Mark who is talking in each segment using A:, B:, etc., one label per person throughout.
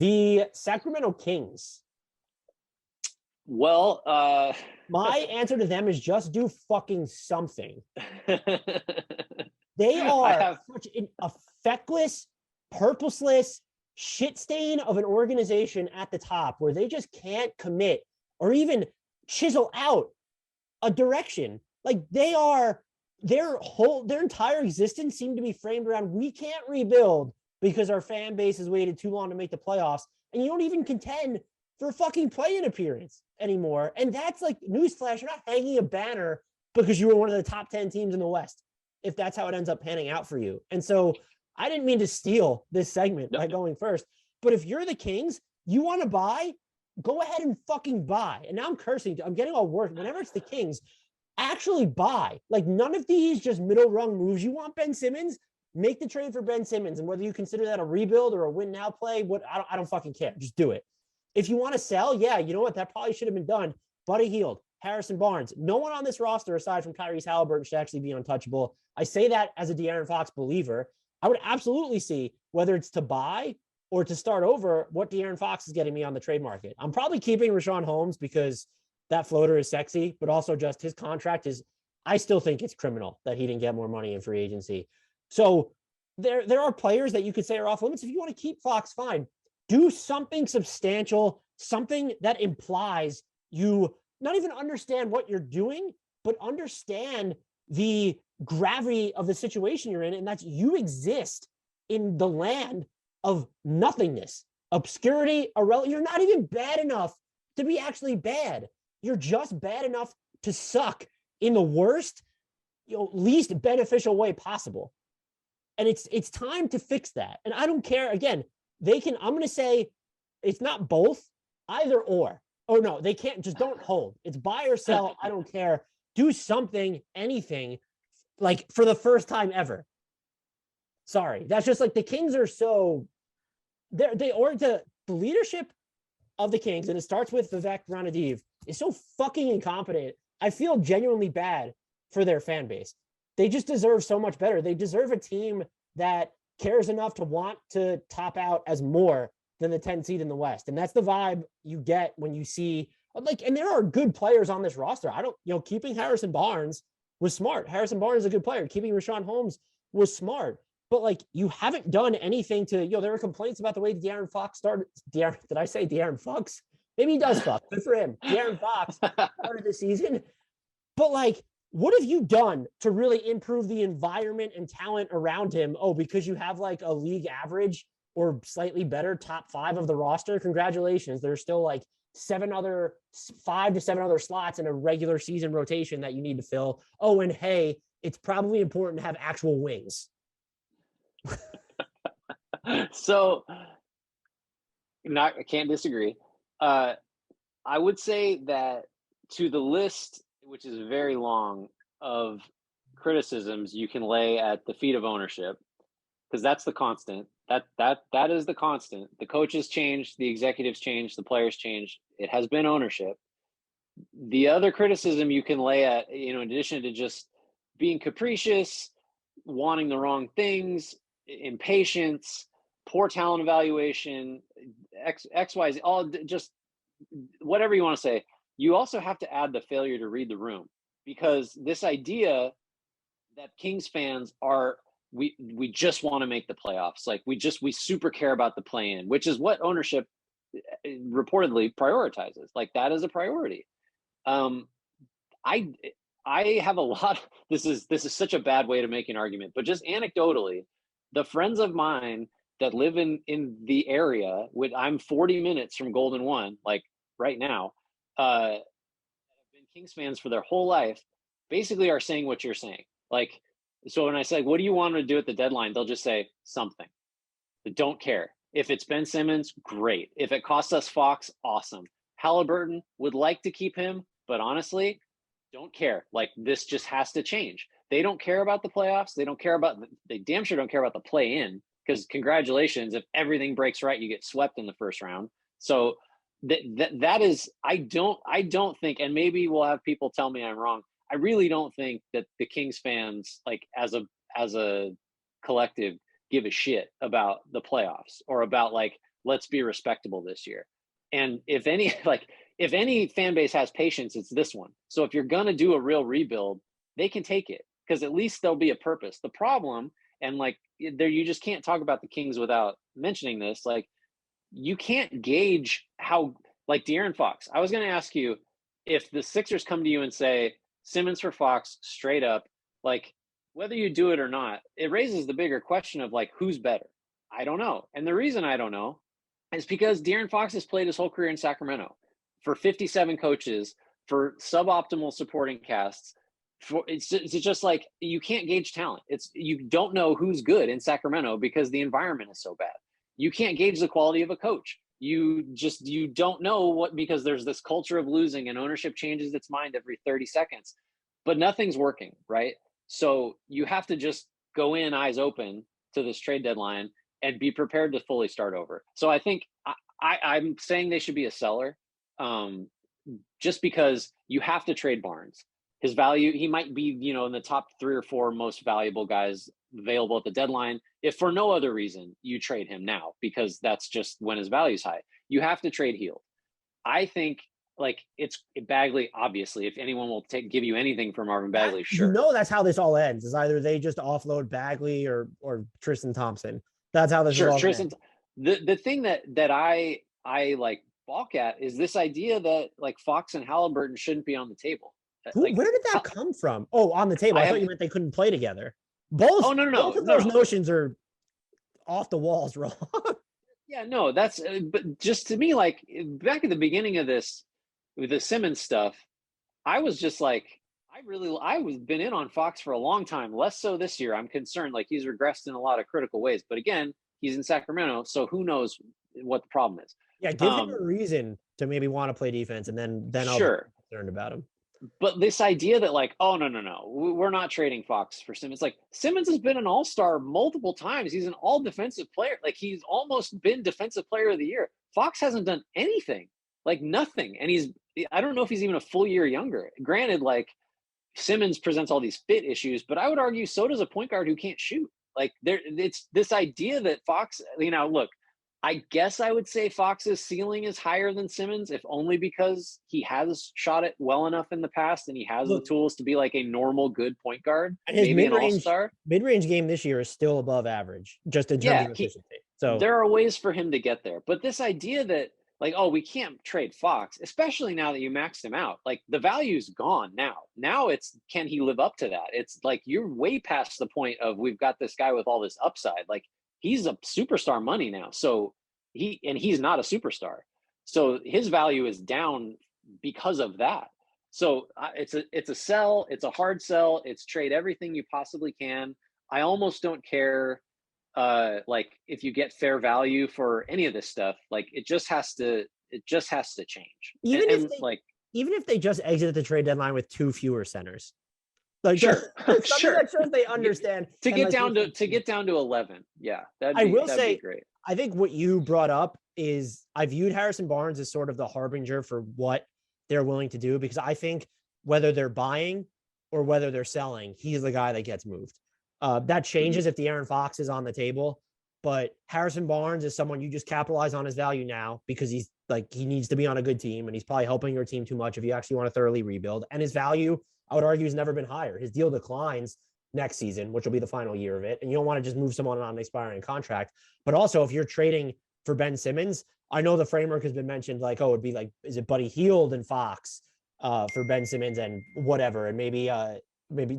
A: The Sacramento Kings.
B: Well,
A: My answer to them is just do fucking something. They
B: I
A: are
B: have
A: such a feckless, purposeless shit stain of an organization at the top where they just can't commit or even chisel out a direction. Like their entire existence seemed to be framed around we can't rebuild because our fan base has waited too long to make the playoffs, and you don't even contend for a fucking play-in appearance anymore. And that's like newsflash, you're not hanging a banner because you were one of the top 10 teams in the West, if that's how it ends up panning out for you. And so I didn't mean to steal this segment by going first, but if you're the Kings, you want to buy, go ahead and fucking buy. And now I'm cursing. I'm getting all worked. Whenever it's the Kings, actually buy. Like none of these just middle rung moves. You want Ben Simmons? Make the trade for Ben Simmons. And whether you consider that a rebuild or a win now play, I don't fucking care. Just do it. If you want to sell, yeah, you know what? That probably should have been done. Buddy Hield, Harrison Barnes. No one on this roster aside from Tyrese Haliburton should actually be untouchable. I say that as a De'Aaron Fox believer. I would absolutely see whether it's to buy or to start over what De'Aaron Fox is getting me on the trade market. I'm probably keeping Richaun Holmes because that floater is sexy, but also just his contract is, I still think it's criminal that he didn't get more money in free agency. So there are players that you could say are off limits. If you want to keep Fox, fine. Do something substantial, something that implies you not even understand what you're doing, but understand the gravity of the situation you're in. And that's you exist in the land of nothingness, obscurity, you're not even bad enough to be actually bad. You're just bad enough to suck in the worst, least beneficial way possible. And it's time to fix that. And I don't care. Again, I'm going to say it's not both, either or. Oh, no, they can't. Just don't hold. It's buy or sell. I don't care. Do something, anything, like for the first time ever. Sorry. That's just like the Kings are so, the leadership of the Kings, and it starts with Vivek Ranadiv, is so fucking incompetent. I feel genuinely bad for their fan base. They just deserve so much better. They deserve a team that cares enough to want to top out as more than the 10 seed in the West. And that's the vibe you get when you see, like, and there are good players on this roster. Keeping Harrison Barnes was smart. Harrison Barnes is a good player. Keeping Richaun Holmes was smart. But like, you haven't done anything to, there were complaints about the way De'Aaron Fox started. Did I say De'Aaron Fox? Maybe he does fuck. Good for him. De'Aaron Fox started the season. But like, what have you done to really improve the environment and talent around him? Oh, because you have like a league average or slightly better top 5 of the roster. Congratulations. There's still like 5 to 7 other slots in a regular season rotation that you need to fill. Oh, and hey, it's probably important to have actual wings.
B: So, I can't disagree. I would say that to the list, which is very long, of criticisms you can lay at the feet of ownership, because that's the constant. That is the constant. The coaches changed, the executives changed, the players changed. It has been ownership. The other criticism you can lay at, in addition to just being capricious, wanting the wrong things, impatience, poor talent evaluation, XYZ, all just whatever you want to say, you also have to add the failure to read the room, because this idea that Kings fans are, we just want to make the playoffs. Like we super care about the play-in, which is what ownership reportedly prioritizes. Like that is a priority. I have a lot. This is such a bad way to make an argument, but just anecdotally, the friends of mine that live in the area, I'm 40 minutes from Golden One, like right now, have been Kings fans for their whole life, basically are saying what you're saying. Like, so when I say, what do you want to do at the deadline? They'll just say something. They don't care. If it's Ben Simmons, great. If it costs us Fox, awesome. Haliburton, would like to keep him, but honestly, don't care. Like this just has to change. They don't care about the playoffs. They damn sure don't care about the play-in, because congratulations, if everything breaks right, you get swept in the first round. So that is, I don't think, and maybe we'll have people tell me I'm wrong, I really don't think that the Kings fans, like as a collective, give a shit about the playoffs or about like let's be respectable this year. And if any fan base has patience, it's this one. So if you're going to do a real rebuild, they can take it because at least there'll be a purpose. The problem, and like there, you just can't talk about the Kings without mentioning this. Like you can't gauge how, like De'Aaron Fox. I was going to ask you if the Sixers come to you and say Simmons for Fox straight up, like whether you do it or not, it raises the bigger question of like who's better. I don't know. And the reason I don't know is because De'Aaron Fox has played his whole career in Sacramento for 57 coaches, for suboptimal supporting casts. It's just like you can't gauge talent. You don't know who's good in Sacramento because the environment is so bad. You can't gauge the quality of a coach. You don't know what, because there's this culture of losing and ownership changes its mind every 30 seconds, but nothing's working, right? So you have to just go in eyes open to this trade deadline and be prepared to fully start over. So I think I'm saying they should be a seller, just because you have to trade Barnes. His value, he might be, in the top 3 or 4 most valuable guys available at the deadline. If for no other reason, you trade him now because that's just when his value's high. You have to trade Hield. I think it's Bagley. Obviously, if anyone will give you anything for Marvin Bagley, sure.
A: That's how this all ends. Is either they just offload Bagley or Tristan Thompson. That's how this is all
B: Tristan. The thing that I like balk at is this idea that like Fox and Haliburton shouldn't be on the table.
A: Where did that come from? Oh, on the table. I thought you meant they couldn't play together. Both.
B: Oh, no.
A: Both of those notions are off the walls, wrong.
B: Yeah, no, that's but just to me, like back at the beginning of this with the Simmons stuff, I was just like, I was been in on Fox for a long time. Less so this year. I'm concerned like he's regressed in a lot of critical ways. But again, he's in Sacramento, so who knows what the problem is.
A: Yeah, give him a reason to maybe want to play defense, and then I'll be concerned about him.
B: But this idea that like, oh, no, we're not trading Fox for Simmons. Like Simmons has been an all-star multiple times. He's an all defensive player. Like he's almost been defensive player of the year. Fox hasn't done anything, like nothing. And I don't know if he's even a full year younger. Granted, like Simmons presents all these fit issues, but I would argue so does a point guard who can't shoot. Like it's this idea that Fox, look, I guess I would say Fox's ceiling is higher than Simmons, if only because he has shot it well enough in the past and he has the tools to be like a normal good point guard,
A: and his maybe an all-star. Mid-range game this year is still above average, just in terms of efficiency. So there
B: are ways for him to get there. But this idea that like, oh, we can't trade Fox, especially now that you maxed him out. Like the value's gone now. Now it's, can he live up to that? It's like you're way past the point of we've got this guy with all this upside. Like he's a superstar money now. So he's not a superstar. So his value is down because of that. So it's a sell. It's a hard sell. It's trade everything you possibly can. I almost don't care like if you get fair value for any of this stuff. Like it just has to change.
A: Even if they just exited the trade deadline with 2 fewer centers. Like
B: sure.
A: That shows they understand
B: to get down to 11. Yeah, that'd be great.
A: I think what you brought up is I viewed Harrison Barnes as sort of the harbinger for what they're willing to do, because I think whether they're buying or whether they're selling, he's the guy that gets moved. That changes if De'Aaron Fox is on the table, but Harrison Barnes is someone you just capitalize on his value now because he needs to be on a good team, and he's probably helping your team too much if you actually want to thoroughly rebuild. And his value, I would argue, has never been higher. His deal declines next season, which will be the final year of it. And you don't want to just move someone on an expiring contract. But also, if you're trading for Ben Simmons, I know the framework has been mentioned like, oh, it'd be like, is it Buddy Hield and Fox for Ben Simmons and whatever. And maybe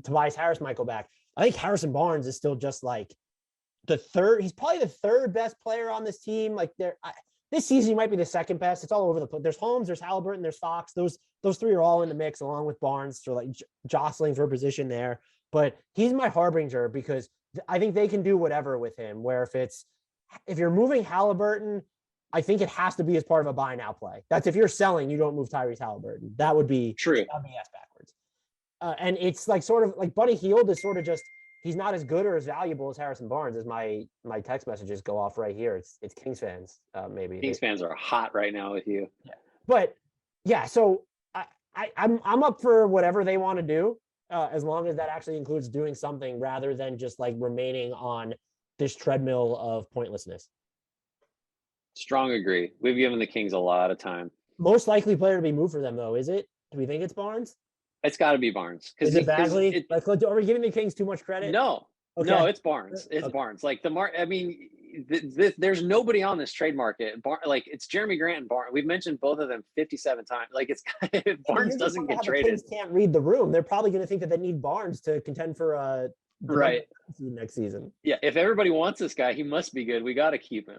A: Tobias Harris might go back. I think Harrison Barnes is still just like he's probably the 3rd best player on this team. Like this season, he might be the 2nd best. It's all over the place. There's Holmes, there's Haliburton, there's Fox. Those 3 are all in the mix along with Barnes. So like jostling for position there. But he's my harbinger because I think they can do whatever with him, where if you're moving Haliburton, I think it has to be as part of a buy now play. That's if you're selling, you don't move Tyrese Haliburton. That would be
B: true.
A: That'd be ass backwards. And it's like sort of like Buddy Hield is sort of just, he's not as good or as valuable as Harrison Barnes, as my text messages go off right here. It's Kings fans, maybe.
B: Kings fans are hot right now with you.
A: Yeah. But yeah, so I'm up for whatever they want to do. As long as that actually includes doing something rather than just like remaining on this treadmill of pointlessness.
B: Strong agree. We've given the Kings a lot of time.
A: Most likely player to be moved for them, though, is it? Do we think it's Barnes?
B: It's got to be Barnes.
A: Is it Bagley? Are we giving the Kings too much credit?
B: No,
A: Okay.
B: no, it's Barnes. It's Barnes. Like I mean, there's nobody on this trade market. Like it's Jeremy Grant and Barnes. We've mentioned both of them 57 times. Like it's if Barnes doesn't get traded,
A: the Kings can't read the room. They're probably going to think that they need Barnes to contend for
B: right
A: next season.
B: Yeah, if everybody wants this guy, he must be good. We got to keep him.